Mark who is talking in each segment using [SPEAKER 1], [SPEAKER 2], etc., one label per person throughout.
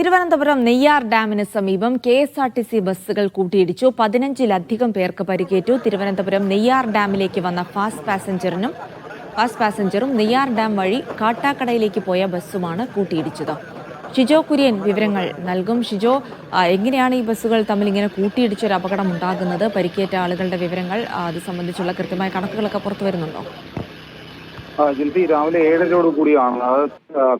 [SPEAKER 1] തിരുവനന്തപുരം നെയ്യാർ ഡാമിന് സമീപം കെ.എസ്.ആർ.ടി.സി ബസ്സുകൾ കൂട്ടിയിടിച്ചു. 15-ലധികം പേർക്ക് പരിക്കേറ്റു. തിരുവനന്തപുരം നെയ്യാർ ഡാമിലേക്ക് വന്ന ഫാസ്റ്റ് പാസഞ്ചറും നെയ്യാർ ഡാം വഴി കാട്ടാക്കടയിലേക്ക് പോയ ബസ്സുമാണ് കൂട്ടിയിടിച്ചത്. ഷിജോ കുര്യൻ വിവരങ്ങൾ നൽകും. ഷിജോ, എങ്ങനെയാണ് ഈ ബസ്സുകൾ തമ്മിൽ ഇങ്ങനെ കൂട്ടിയിടിച്ചൊരു അപകടം ഉണ്ടാകുന്നത്? പരിക്കേറ്റ ആളുകളുടെ വിവരങ്ങൾ, അത് സംബന്ധിച്ചുള്ള കൃത്യമായ കണക്കുകളൊക്കെ പുറത്തു വരുന്നുണ്ടോ?
[SPEAKER 2] ജിൽസി, രാവിലെ 7:30 കൂടിയാണ്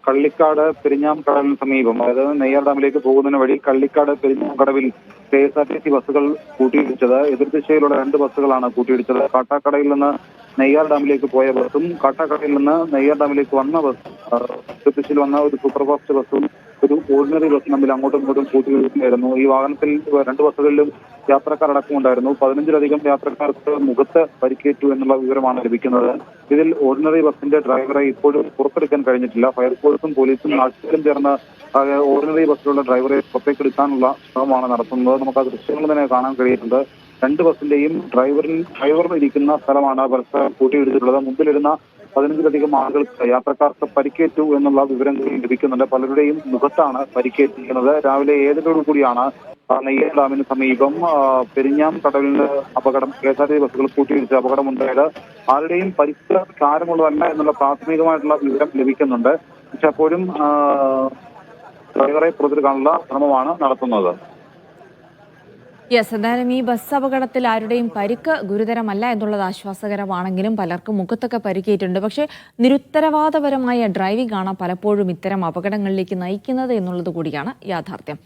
[SPEAKER 2] കള്ളിക്കാട് പെരിഞ്ഞാം കടലിന് സമീപം, അതായത് നെയ്യാർ ഡാമിലേക്ക് പോകുന്നതിന് വഴി കള്ളിക്കാട് പെരിഞ്ഞാം കടവിൽ കെ.എസ്.ആർ.ടി.സി ബസ്സുകൾ കൂട്ടിയിടിച്ചത്. എതിർദിശയിലുള്ള 2 ബസ്സുകളാണ് കൂട്ടിയിടിച്ചത്. കാട്ടാക്കടയിൽ നിന്ന് നെയ്യാർ ഡാമിലേക്ക് പോയ ബസ്സും കാട്ടാക്കടയിൽ നിന്ന് നെയ്യാർ ഡാമിലേക്ക് വന്ന ബസ്, എതിർദിശയിൽ വന്ന ഒരു സൂപ്പർഫാസ്റ്റ് ബസ്സും ഒരു ഓർഡിനറി ബസ്സും തമ്മിൽ അങ്ങോട്ടും ഇങ്ങോട്ടും കൂട്ടിയിടിക്കുകയായിരുന്നു. ഈ വാഹനത്തിൽ 2 ബസ്സുകളിലും യാത്രക്കാരടക്കമുണ്ടായിരുന്നു. 15-ലധികം യാത്രക്കാർക്ക് മുഖത്ത് പരിക്കേറ്റു എന്നുള്ള വിവരമാണ് ലഭിക്കുന്നത്. ഇതിൽ ഓർഡിനറി ബസിന്റെ ഡ്രൈവറെ ഇപ്പോഴും പുറത്തെടുക്കാൻ കഴിഞ്ഞിട്ടില്ല. ഫയർഫോഴ്സും പോലീസും നാട്ടുകാരും ചേർന്ന് ഓർഡിനറി ബസ്സിലുള്ള ഡ്രൈവറെ പുറത്തേക്കെടുക്കാനുള്ള ശ്രമമാണ് നടത്തുന്നത്. നമുക്ക് ആ ദൃശ്യങ്ങൾ തന്നെ കാണാൻ കഴിയുന്നുണ്ട്. 2 ബസ്സിന്റെയും ഡ്രൈവർ ഇരിക്കുന്ന സ്ഥലമാണ് ബസ് കൂട്ടിയിടിച്ചിട്ടുള്ളത്. മുമ്പിലിരുന്ന 15-ലധികം ആളുകൾക്ക്, യാത്രക്കാർക്ക് പരിക്കേറ്റു എന്നുള്ള വിവരം ലഭിക്കുന്നുണ്ട്. പലരുടെയും മുഖത്താണ് പരിക്കേറ്റിരിക്കുന്നത്. രാവിലെ 7:00 കൂടിയാണ് നെയ്യാർ ഡാമിന് സമീപം പെരിഞ്ഞാം കടലിന് അപകടം, കെ.എസ്.ആർ.ടി.സി ബസ്സുകൾ കൂട്ടിയിടിച്ച അപകടമുണ്ടായത്. ആരുടെയും പരിക്ക് സാരമുള്ളതല്ല എന്നുള്ള പ്രാഥമികമായിട്ടുള്ള വിവരം ലഭിക്കുന്നുണ്ട്. പക്ഷെ അപ്പോഴും ഡ്രൈവറെ പുറത്തെടുക്കാനുള്ള ശ്രമമാണ് നടത്തുന്നത്.
[SPEAKER 1] എന്തായാലും ഈ ബസ് അപകടത്തിൽ ആരുടെയും പരിക്ക് ഗുരുതരമല്ല എന്നുള്ളത് ആശ്വാസകരമാണെങ്കിലും പലർക്കും മുഖത്തൊക്കെ പരിക്കേറ്റുണ്ട്. പക്ഷേ നിരുത്തരവാദപരമായ ഡ്രൈവിംഗ് ആണ് പലപ്പോഴും ഇത്തരം അപകടങ്ങളിലേക്ക് നയിക്കുന്നത് എന്നുള്ളത് കൂടിയാണ് യാഥാർത്ഥ്യം.